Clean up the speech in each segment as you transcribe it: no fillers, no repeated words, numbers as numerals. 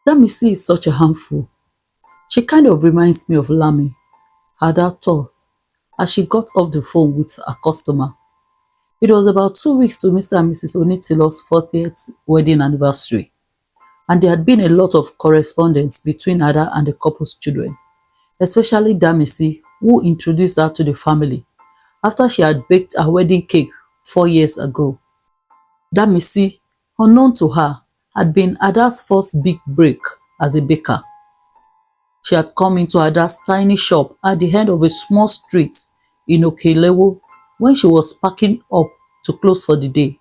That Missy is such a handful. She kind of reminds me of Lami, Ada thought, as she got off the phone with a customer. It was about 2 weeks to Mr. and Mrs. Onitilo's 40th wedding anniversary, and there had been a lot of correspondence between Ada and the couple's children, especially Damisi, who introduced her to the family after she had baked her wedding cake 4 years ago. Damisi, unknown to her, had been Ada's first big break as a baker. She had come into Ada's tiny shop at the end of a small street in Okelewo when she was packing up to close for the day.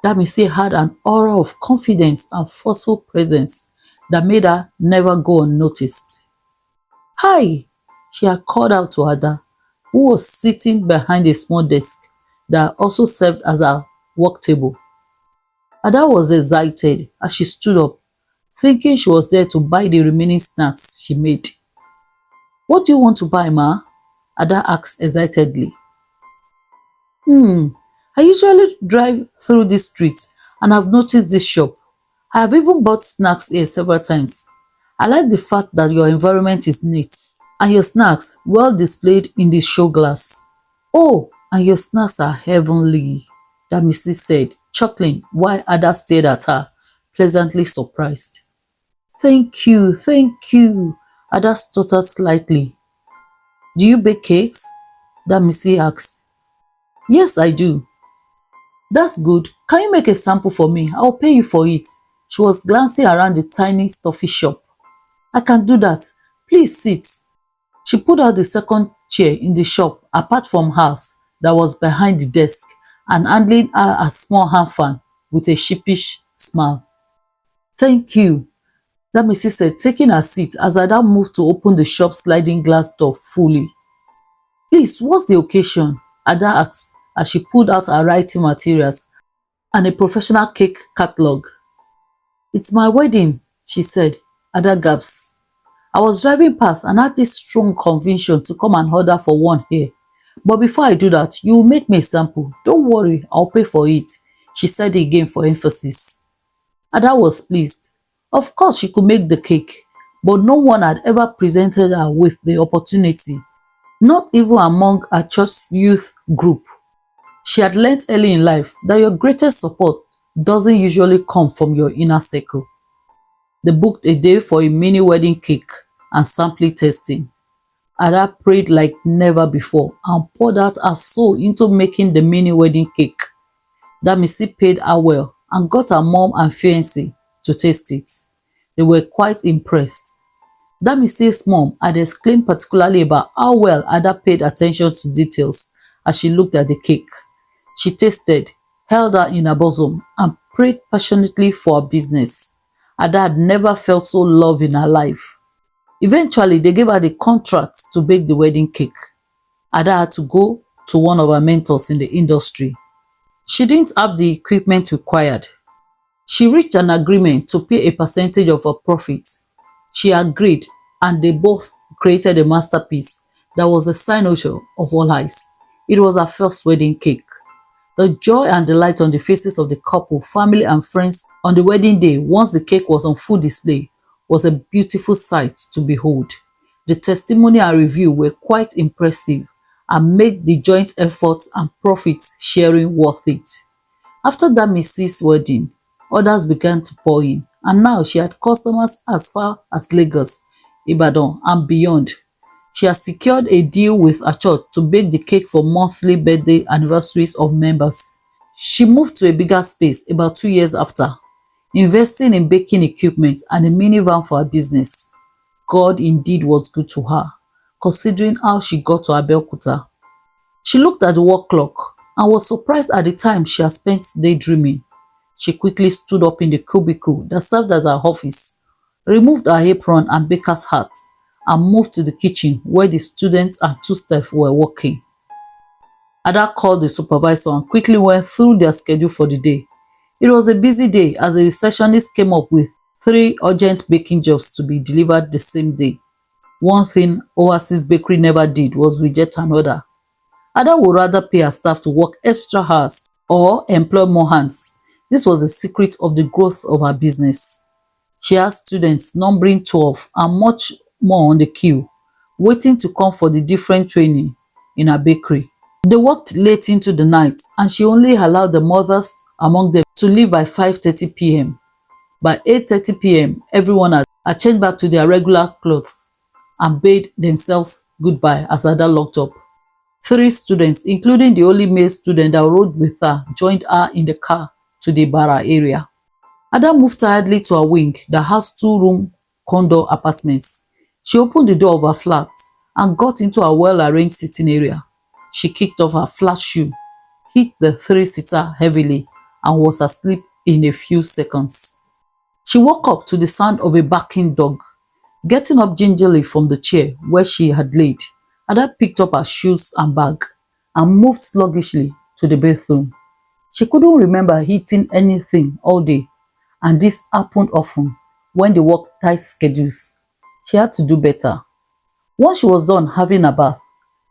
Damisi had an aura of confidence and forceful presence that made her never go unnoticed. "Hi!" she had called out to Ada, who was sitting behind a small desk that also served as her work table. Ada was excited as she stood up, thinking she was there to buy the remaining snacks she made. "What do you want to buy, ma?" Ada asked excitedly. I usually drive through this street and I've noticed this shop. I have even bought snacks here several times. I like the fact that your environment is neat and your snacks well displayed in the show glass. Oh, and your snacks are heavenly," that Mrs. said, chuckling while Ada stared at her, pleasantly surprised. Thank you, thank you," Ada stuttered slightly. "Do you bake cakes?" that Missy asked. "Yes, I do." "That's good. Can you make a sample for me? I'll pay you for it." She was glancing around the tiny, stuffy shop. "I can do that. Please sit." She pulled out the second chair in the shop apart from hers that was behind the desk and handing her a small hand fan with a sheepish smile. "Thank you," that Mrs. said, taking her seat as Ada moved to open the shop's sliding glass door fully. "Please, what's the occasion?" Ada asked as she pulled out her writing materials and a professional cake catalogue. "It's my wedding," she said. Ada gasped. "I was driving past and had this strong conviction to come and order for one here. But before I do that, you will make me a sample. Don't worry, I'll pay for it," she said again for emphasis. Ada was pleased. Of course she could make the cake, but no one had ever presented her with the opportunity, not even among her church youth group. She had learnt early in life that your greatest support doesn't usually come from your inner circle. They booked a day for a mini wedding cake and sampling testing. Ada prayed like never before and poured out her soul into making the mini wedding cake. Damisi paid her well and got her mom and fiancé to taste it. They were quite impressed. Damisi's mom had exclaimed particularly about how well Ada paid attention to details as she looked at the cake. She tasted, held her in her bosom, and prayed passionately for her business. Ada had never felt so loved in her life. Eventually, they gave her the contract to bake the wedding cake. Ada had to go to one of her mentors in the industry. She didn't have the equipment required. She reached an agreement to pay a percentage of her profits. She agreed, and they both created a masterpiece that was a signature of all eyes. It was her first wedding cake. The joy and delight on the faces of the couple, family and friends on the wedding day once the cake was on full display was a beautiful sight to behold. The testimony and review were quite impressive and made the joint effort and profit sharing worth it. After that Mrs. wedding, orders began to pour in, and now she had customers as far as Lagos, Ibadan and beyond. She has secured a deal with a church to bake the cake for monthly birthday anniversaries of members. She moved to a bigger space about 2 years after, investing in baking equipment and a minivan for her business. God indeed was good to her, considering how she got to Abeokuta. She looked at the work clock and was surprised at the time she had spent daydreaming. She quickly stood up in the cubicle that served as her office, removed her apron and baker's hat, and moved to the kitchen where the students and two staff were working. Ada called the supervisor and quickly went through their schedule for the day. It was a busy day as the receptionist came up with 3 urgent baking jobs to be delivered the same day. One thing Oasis Bakery never did was reject an order. Ada would rather pay her staff to work extra hours or employ more hands. This was the secret of the growth of her business. She had students numbering 12 and much more on the queue, waiting to come for the different training in her bakery. They worked late into the night, and she only allowed the mothers among them to leave by 5:30 p.m. By 8:30 p.m., everyone had changed back to their regular clothes and bade themselves goodbye as Ada locked up. Three students, including the only male student that rode with her, joined her in the car to the Bara area. Ada moved tiredly to her wing that has two-room condo apartments. She opened the door of her flat and got into a well-arranged sitting area. She kicked off her flat shoe, hit the three-seater heavily, and was asleep in a few seconds. She woke up to the sound of a barking dog. Getting up gingerly from the chair where she had laid, Ada picked up her shoes and bag and moved sluggishly to the bathroom. She couldn't remember eating anything all day, and this happened often when they worked tight schedules. She had to do better. Once she was done having a bath,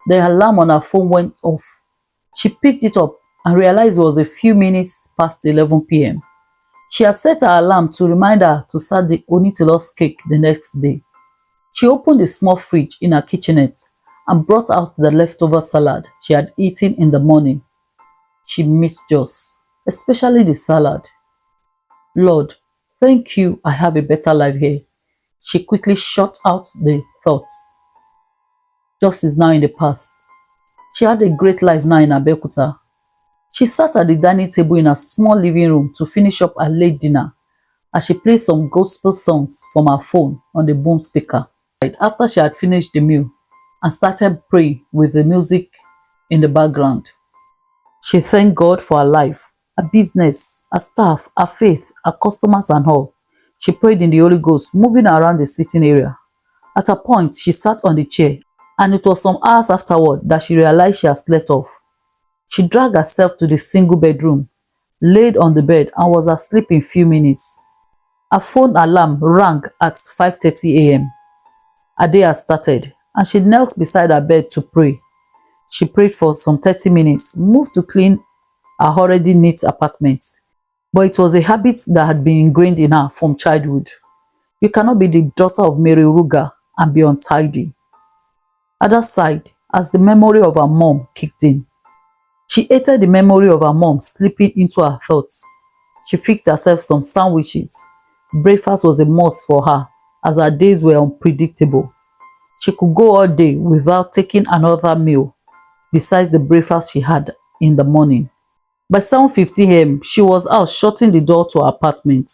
the alarm on her phone went off. She picked it up and realized it was a few minutes past 11 p.m. She had set her alarm to remind her to start the Onitilos cake the next day. She opened the small fridge in her kitchenette and brought out the leftover salad she had eaten in the morning. She missed Joss, especially the salad. Lord, thank you I have a better life here. She quickly shut out the thoughts. Joss is now in the past. She had a great life now in Abeokuta. She sat at the dining table in her small living room to finish up her late dinner as she played some gospel songs from her phone on the boom speaker. After she had finished the meal and started praying with the music in the background, she thanked God for her life, her business, her staff, her faith, her customers and all. She prayed in the Holy Ghost, moving around the sitting area. At a point, she sat on the chair, and it was some hours afterward that she realized she had slept off. She dragged herself to the single bedroom, laid on the bed and was asleep in few minutes. Her phone alarm rang at 5:30 a.m. Her day had started, and she knelt beside her bed to pray. She prayed for some 30 minutes, moved to clean her already neat apartment. But it was a habit that had been ingrained in her from childhood. You cannot be the daughter of Mary Ruga and be untidy. Ada sighed as the memory of her mom kicked in. She hated the memory of her mom slipping into her thoughts. She fixed herself some sandwiches. Breakfast was a must for her, as her days were unpredictable. She could go all day without taking another meal besides the breakfast she had in the morning. By 7:15 a.m., she was out shutting the door to her apartment.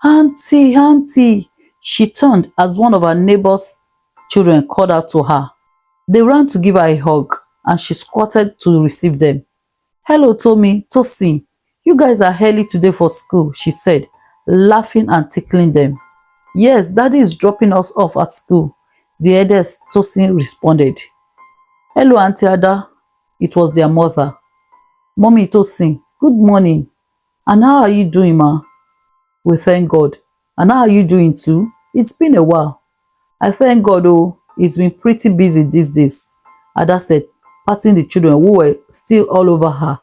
"Auntie, auntie," she turned as one of her neighbor's children called out to her. They ran to give her a hug, and she squatted to receive them. "Hello, Tommy, Tosin. You guys are early today for school," she said, laughing and tickling them. "Yes, Daddy is dropping us off at school," the eldest Tosin responded. "Hello, Auntie Ada." It was their mother. "Mommy Tosin, good morning. And how are you doing, ma?" "We thank God. And how are you doing too? It's been a while." "I thank God, oh, it's been pretty busy these days," Ada said, patting the children who were still all over her.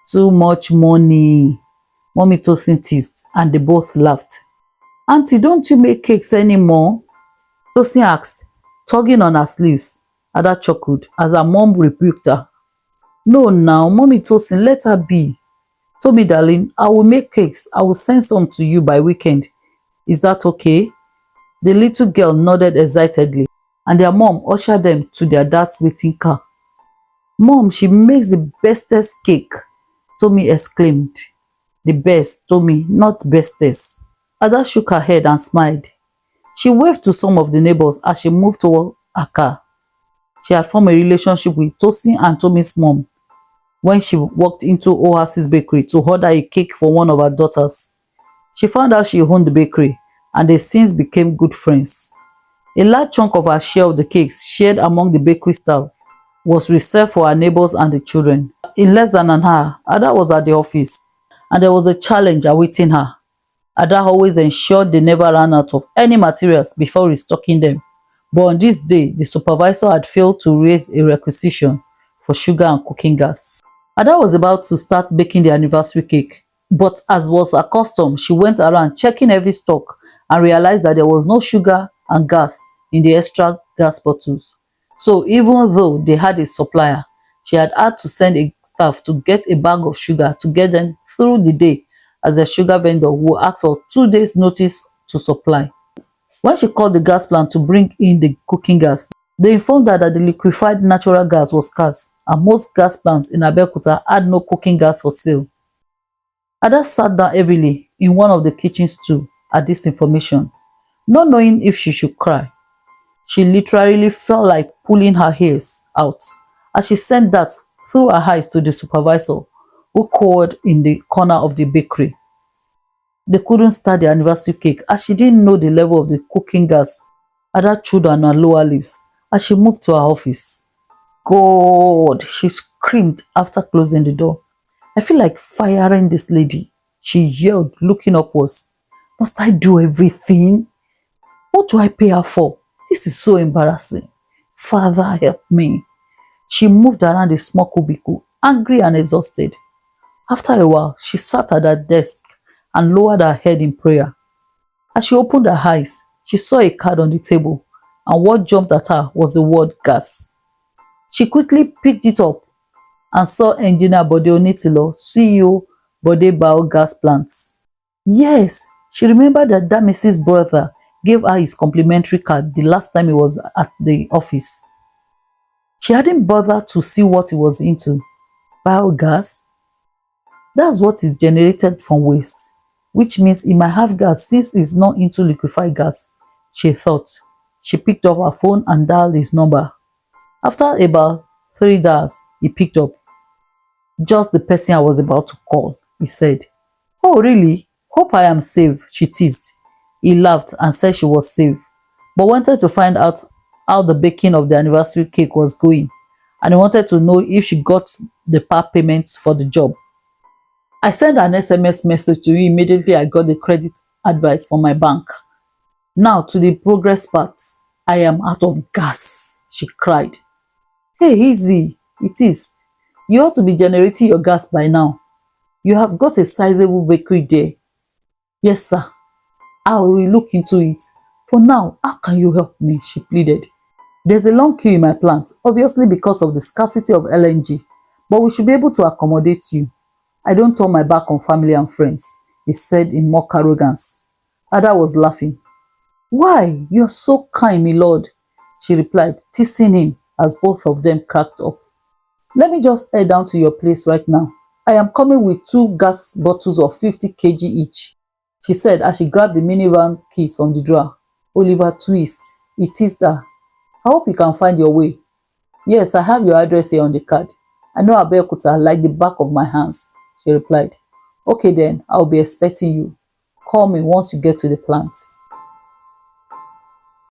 "Too much money," Mommy Tosin teased, and they both laughed. "Auntie, don't you make cakes anymore?" Tosin asked, tugging on her sleeves. Ada chuckled as her mom rebuked her. "No now, Mommy Tosin, let her be. Tommy darling, I will make cakes. I will send some to you by weekend. Is that okay?" The little girl nodded excitedly, and their mom ushered them to their dad's waiting car. "Mom, she makes the bestest cake," Tommy exclaimed. "The best, Tommy, not bestest." Ada shook her head and smiled. She waved to some of the neighbors as she moved toward her car. She had formed a relationship with Tosin and Tommy's mom when she walked into Oasis Bakery to order a cake for one of her daughters. She found out she owned the bakery, and they since became good friends. A large chunk of her share of the cakes shared among the bakery staff was reserved for her neighbors and the children. In less than an hour, Ada was at the office, and there was a challenge awaiting her. Ada always ensured they never ran out of any materials before restocking them. But on this day, the supervisor had failed to raise a requisition for sugar and cooking gas. Ada was about to start baking the anniversary cake, but as was her custom, she went around checking every stock and realized that there was no sugar and gas in the extra gas bottles. So even though they had a supplier, she had to send a staff to get a bag of sugar to get them through the day, as the sugar vendor will ask for 2 days notice to supply. When she called the gas plant to bring in the cooking gas, they informed her that the liquefied natural gas was scarce and most gas plants in Abeokuta had no cooking gas for sale. Ada sat down heavily in one of the kitchen stools at this information, not knowing if she should cry. She literally felt like pulling her hairs out as she sent that through her eyes to the supervisor, who called in the corner of the bakery. They couldn't start the anniversary cake as she didn't know the level of the cooking gas. Ada chewed on her lower lips as she moved to her office. God, she screamed after closing the door. I feel like firing this lady, she yelled, looking upwards. Must I do everything? What do I pay her for? This is so embarrassing. Father, help me. She moved around the small cubicle, angry and exhausted. After a while, she sat at her desk and lowered her head in prayer. As she opened her eyes, she saw a card on the table, and what jumped at her was the word gas. She quickly picked it up and saw Engineer Bode Onitilo, CEO, Bode Biogas Plants. Yes, she remembered that Mrs. brother gave her his complimentary card the last time he was at the office. She hadn't bothered to see what he was into. Biogas? That's what is generated from waste, which means he might have gas since he's not into liquefied gas, she thought. She picked up her phone and dialed his number. After about 3 dials, he picked up. Just the person I was about to call, he said. Oh, really? Hope I am safe, she teased. He laughed and said she was safe, but wanted to find out how the baking of the anniversary cake was going, and he wanted to know if she got the part payment for the job. I sent an SMS message to you immediately I got the credit advice from my bank. Now to the progress part. I am out of gas, she cried. Hey, easy, it is. You ought to be generating your gas by now. You have got a sizable bakery there. Yes, sir. I will look into it. For now, how can you help me? She pleaded. There's a long queue in my plant, obviously because of the scarcity of LNG, but we should be able to accommodate you. I don't turn my back on family and friends, he said in mock arrogance. Ada was laughing. Why? You're so kind, my lord, she replied, teasing him as both of them cracked up. Let me just head down to your place right now. I am coming with 2 gas bottles of 50 kg each, she said as she grabbed the minivan keys from the drawer. Oliver twist. He teased her. I hope you can find your way. Yes, I have your address here on the card. I know Abeokuta like the back of my hands, she replied. Okay then, I'll be expecting you. Call me once you get to the plant.